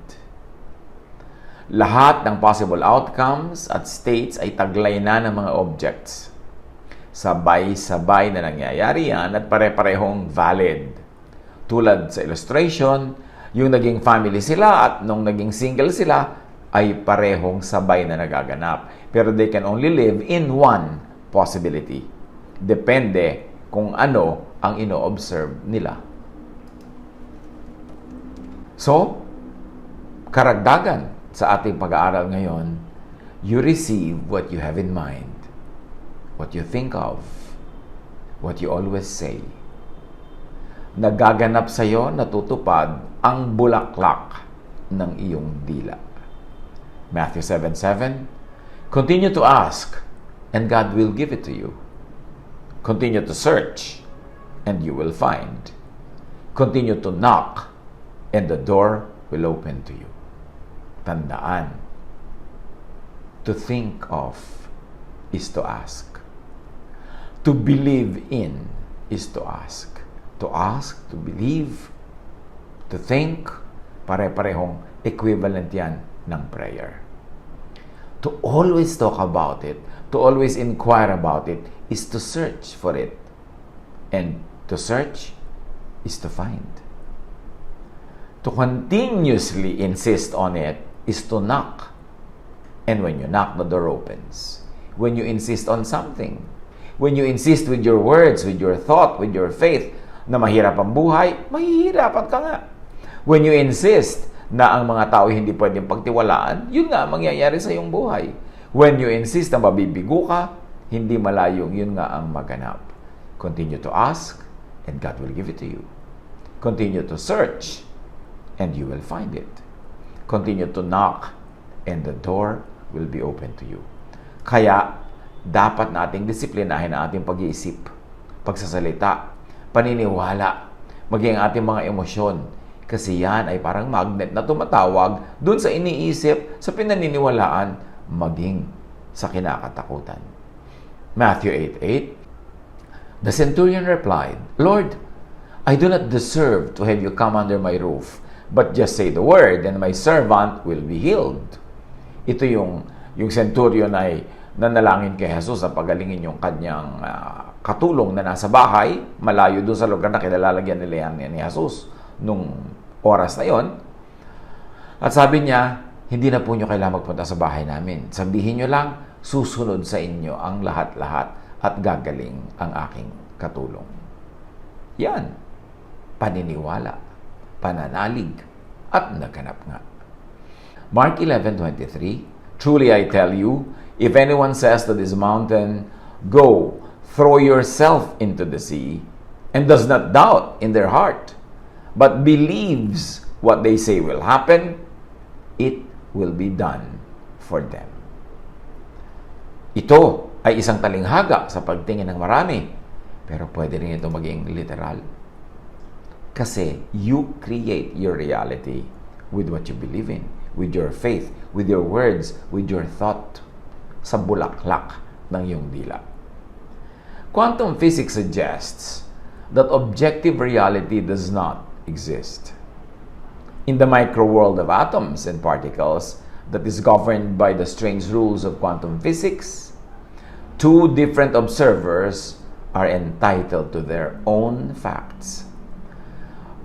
Lahat ng possible outcomes at states ay taglay na ng mga objects. Sabay-sabay na nangyayari yan at pare-parehong valid. Tulad sa illustration, yung naging family sila at nung naging single sila ay parehong sabay na nagaganap. Pero they can only live in one possibility. Depende kung ano ang ino-observe nila. So, karagdagan sa ating pag-aaral ngayon, you receive what you have in mind, what you think of, what you always say. Nagaganap sa iyo, natutupad ang bulaklak ng iyong dila. Matthew 7:7, continue to ask, and God will give it to you. Continue to search, and you will find. Continue to knock, and the door will open to you. Tandaan, to think of is to ask. To believe in is to ask. To ask, to believe, to think, pare-parehong equivalent yan ng prayer. To always talk about it, to always inquire about it, is to search for it. And to search is to find. To continuously insist on it is to knock. And when you knock, the door opens. When you insist on something, when you insist with your words, with your thought, with your faith, na mahirap ang buhay, mahihirapan ka nga. When you insist na ang mga tao hindi pwedeng pagtiwalaan, yun nga mangyayari sa iyong buhay. When you insist na mabibigo ka, hindi malayong yun nga ang maganap. Continue to ask, and God will give it to you. Continue to search, and you will find it. Continue to knock, and the door will be open to you. Kaya, dapat nating disiplinahin ang ating pag-iisip, pagsasalita, paniniwala, maging ating mga emosyon. Kasi yan ay parang magnet na tumatawag dun sa iniisip, sa pinaniniwalaan, maging sa kinakatakutan. Matthew 8:8. The centurion replied, Lord, I do not deserve to have you come under my roof, but just say the word, and my servant will be healed. Ito yung centurion ay nanalangin kay Jesus na pagalingin yung kanyang katulong na nasa bahay, malayo doon sa lugar na kilalalagyan nila yan ni Jesus nung oras na yon. At sabi niya, hindi na po nyo kailangan magpunta sa bahay namin. Sabihin nyo lang, susunod sa inyo ang lahat-lahat at gagaling ang aking katulong. Yan. Paniniwala, pananalig, at naganap nga. Mark 11:23, Truly I tell you, if anyone says to this mountain, Go, throw yourself into the sea, and does not doubt in their heart, but believes what they say will happen, it will be done for them. Ito ay isang talinghaga sa pagtingin ng marami, pero pwede rin ito maging literal. Kasi you create your reality with what you believe in, with your faith, with your words, with your thought, sa bulaklak ng iyong dila. Quantum physics suggests that objective reality does not exist. In the micro world of atoms and particles that is governed by the strange rules of quantum physics, two different observers are entitled to their own facts.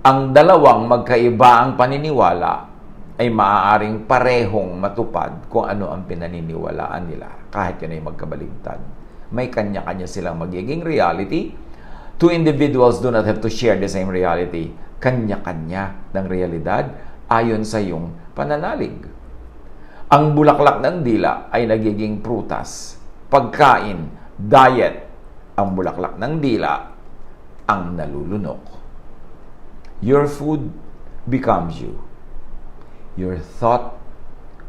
Ang dalawang magkaiba ang paniniwala ay maaaring parehong matupad kung ano ang pinaniniwalaan nila, kahit yun ay magkabaligtad. May kanya-kanya silang magiging reality. Two individuals do not have to share the same reality. Kanya-kanya ng realidad ayon sa iyong pananalig. Ang bulaklak ng dila ay nagiging prutas, pagkain, diet. Ang bulaklak ng dila ang nalulunok. Your food becomes you. Your thought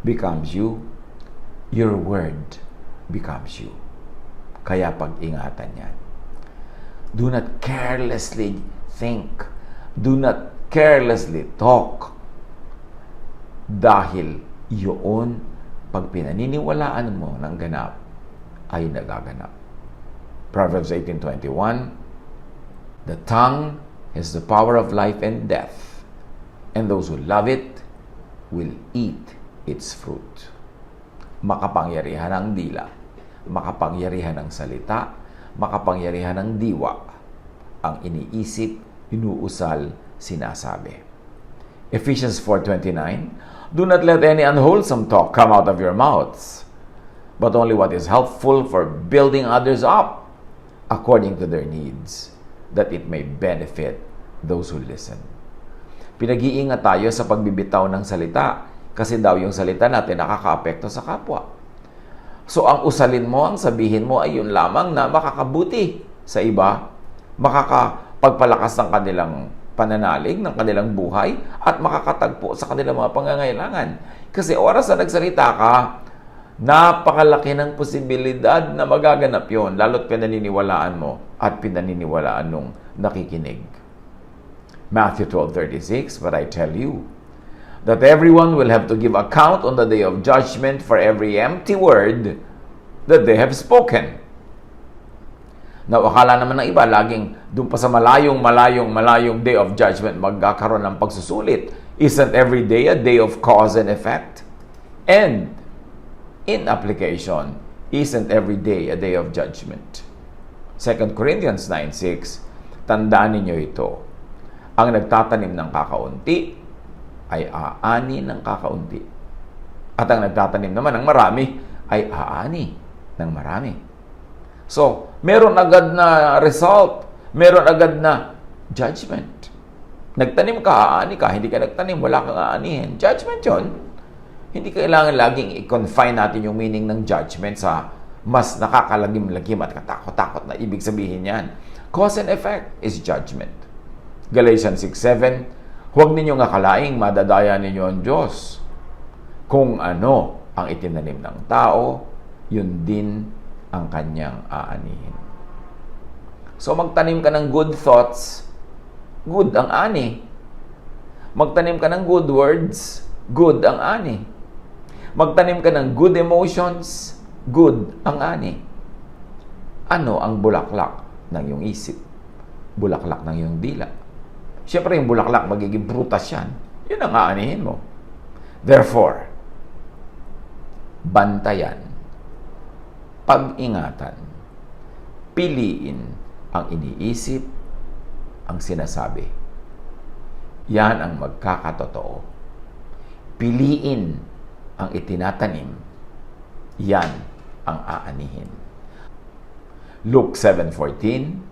becomes you. Your word becomes you. Kaya pag-ingatan yan. Do not carelessly think. Do not carelessly talk. Dahil yun, pag pinaniniwalaan mo ng ganap, ay nagaganap. Proverbs 18:21, the tongue has the power of life and death, and those who love it will eat its fruit. Makapangyarihan ang dila, makapangyarihan ang salita, makapangyarihan ang diwa, ang iniisip, inuusal, sinasabi. Ephesians 4:29, do not let any unwholesome talk come out of your mouths, but only what is helpful for building others up according to their needs, that it may benefit those who listen. Pinag-iingat tayo sa pagbibitaw ng salita kasi daw yung salita natin nakakaapekto sa kapwa. So ang usalin mo, ang sabihin mo ay yun lamang na makakabuti sa iba, makakapagpalakas ng kanilang pananalig, ng kanilang buhay, at makakatagpo sa kanilang mga pangangailangan. Kasi oras na nagsalita ka, napakalaki ng posibilidad na magaganap yun, lalo't pinaniniwalaan mo at pinaniniwalaan nung nakikinig. Matthew 12:36, but I tell you that everyone will have to give account on the day of judgment for every empty word that they have spoken. Now, akala naman ng iba, laging doon pa sa malayong day of judgment magkakaroon ng pagsusulit. Isn't every day a day of cause and effect? And in application, isn't every day a day of judgment? 2 Corinthians 9:6, tandaan ninyo ito. Ang nagtatanim ng kakaunti ay aani ng kakaunti. At ang nagtatanim naman ng marami ay aani ng marami. So, meron agad na result. Meron agad na judgment. Nagtanim ka, aani ka. Hindi ka nagtanim, wala kang aanihin. Judgment yun. Hindi kailangan laging i-confine natin yung meaning ng judgment sa mas nakakalagim-lagim at katakot-takot na ibig sabihin yan. Cause and effect is judgment. Galatians 6:7, huwag ninyong akalaing madadaya ninyo ang Diyos. Kung ano ang itinanim ng tao, yun din ang kanyang aanihin. So magtanim ka ng good thoughts, good ang ani. Magtanim ka ng good words, good ang ani. Magtanim ka ng good emotions, good ang ani. Ano ang bulaklak ng iyong isip? Bulaklak ng iyong dila. Siyempre, yung bulaklak, magiging prutas yan. Yun ang aanihin mo. Therefore, bantayan, pag-ingatan, piliin ang iniisip, ang sinasabi. Yan ang magkakatotoo. Piliin ang itinatanim. Yan ang aanihin. Luke 7:14.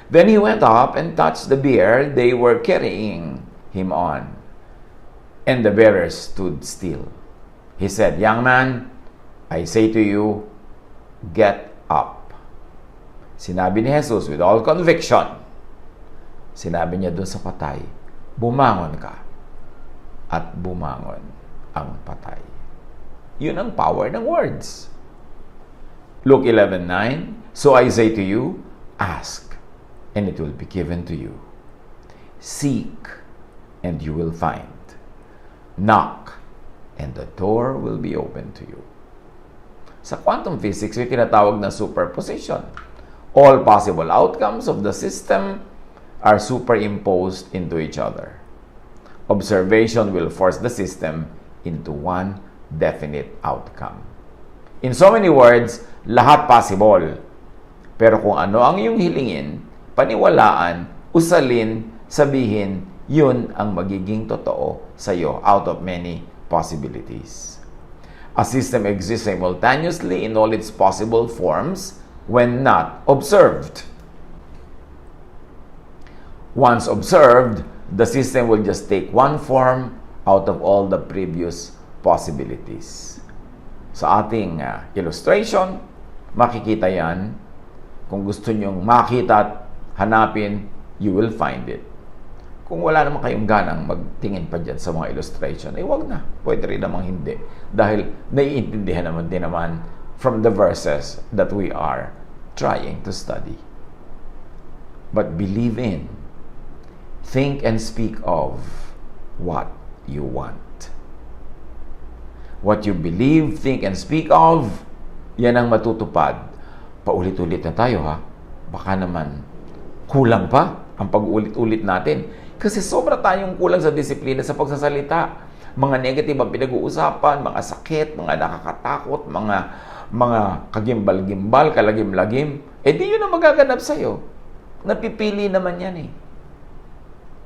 Then he went up and touched the bier they were carrying him on. And the bearers stood still. He said, "Young man, I say to you, get up." Sinabi ni Jesus with all conviction. Sinabi niya doon sa patay, bumangon ka. At bumangon ang patay. Yun ang power ng words. Luke 11:9, so I say to you, ask, and it will be given to you. Seek, and you will find. Knock, and the door will be open to you. Sa quantum physics, may tinatawag na superposition. All possible outcomes of the system are superimposed into each other. Observation will force the system into one definite outcome. In so many words, lahat possible. Pero kung ano ang iyong hilingin, paniwalaan, usalin, sabihin, yun ang magiging totoo sa iyo out of many possibilities. A system exists simultaneously in all its possible forms when not observed. Once observed, the system will just take one form out of all the previous possibilities. Sa ating illustration, makikita yan. Kung gusto nyong makita at hanapin, you will find it. Kung wala naman kayong ganang magtingin pa dyan sa mga illustration, wag na. Pwede rin namang hindi. Dahil naiintindihan naman din naman from the verses that we are trying to study. But believe in, think and speak of what you want. What you believe, think, and speak of, yan ang matutupad. Paulit-ulit na tayo ha. Baka naman kulang pa ang pag-ulit-ulit natin. Kasi sobra tayong kulang sa disiplina sa pagsasalita. Mga negative ang pinag-uusapan, mga sakit, mga nakakatakot, mga kagimbal-gimbal, kalagim-lagim. Di yun ang magaganap sa'yo. Napipili naman yan eh.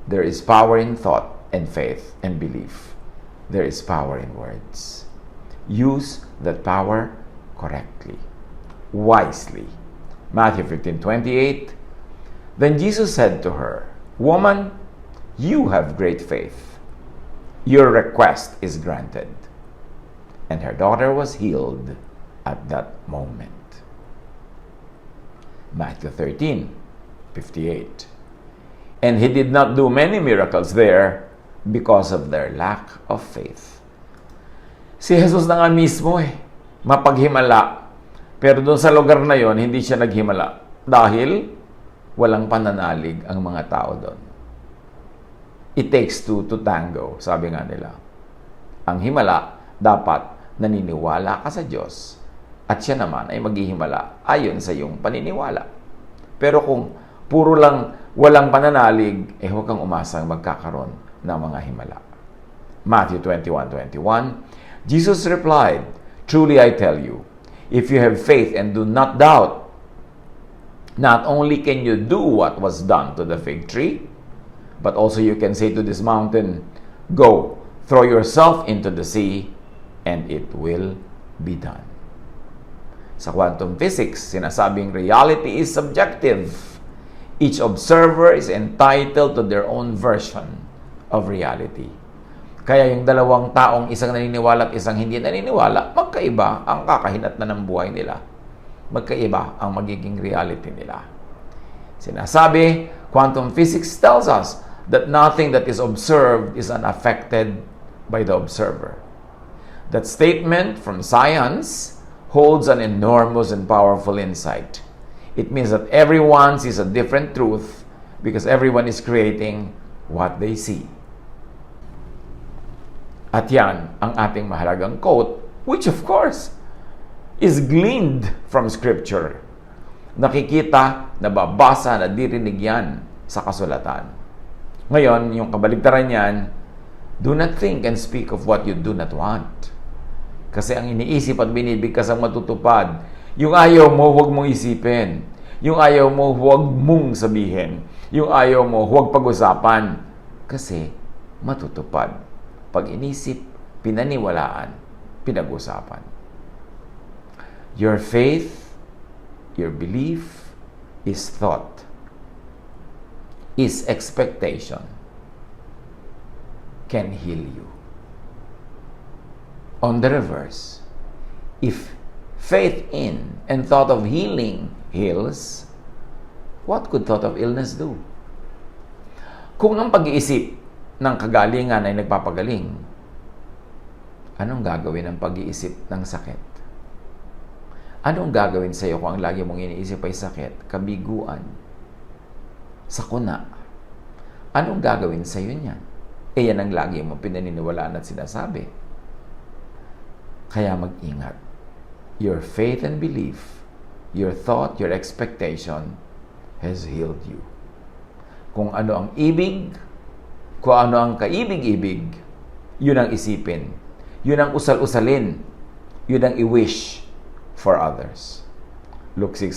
There is power in thought and faith and belief. There is power in words. Use that power correctly, wisely. Matthew 15:28. Then Jesus said to her, "Woman, you have great faith. Your request is granted." And her daughter was healed at that moment. Matthew 13:58. And he did not do many miracles there because of their lack of faith. Si Jesus na nga mismo mapaghimala. Pero doon sa lugar na yon, hindi siya naghimala. Dahil walang pananalig ang mga tao doon. It takes two to tango, sabi nga nila. Ang himala, dapat naniniwala ka sa Diyos. At siya naman ay maghihimala ayon sa iyong paniniwala. Pero kung puro lang walang pananalig, huwag kang umasang magkakaroon ng mga himala. Matthew 21:21, Jesus replied, "Truly I tell you, if you have faith and do not doubt, not only can you do what was done to the fig tree, but also you can say to this mountain, 'Go, throw yourself into the sea,' and it will be done." Sa quantum physics, sinasabing reality is subjective. Each observer is entitled to their own version of reality. Kaya yung dalawang taong isang naniniwala at isang hindi naniniwala, magkaiba ang kakahinat na ng buhay nila. Magkaiba ang magiging reality nila. Sinasabi, quantum physics tells us that nothing that is observed is unaffected by the observer. That statement from science holds an enormous and powerful insight. It means that everyone sees a different truth because everyone is creating what they see. At yan ang ating mahalagang quote, which of course is gleaned from Scripture. Nakikita, nababasa, nadirinig yan sa kasulatan. Ngayon, yung kabaligtaran yan, do not think and speak of what you do not want. Kasi ang iniisip at binibigkas ang matutupad. Yung ayaw mo, huwag mong isipin. Yung ayaw mo, huwag mong sabihin. Yung ayaw mo, huwag pag-usapan. Kasi matutupad. Pag inisip, pinaniwalaan, pinag-usapan. Your faith, your belief, is thought, is expectation, can heal you. On the reverse, if faith in and thought of healing heals, what could thought of illness do? Kung ang pag-iisip ng kagalingan ay nagpapagaling, anong gagawin ng pag-iisip ng sakit? Anong gagawin sa iyo kung ang lagi mong iniisip ay sakit, kabiguan, sakuna? Anong gagawin sa iyo niyan? Yan ang lagi mong pinaniniwalaan at sinasabi. Kaya mag-ingat. Your faith and belief, your thought, your expectation has healed you. Kung ano ang ibig, kung ano ang kaibig-ibig, yun ang isipin. Yun ang usal-usalin. Yun ang i-wish for others. Luke 6.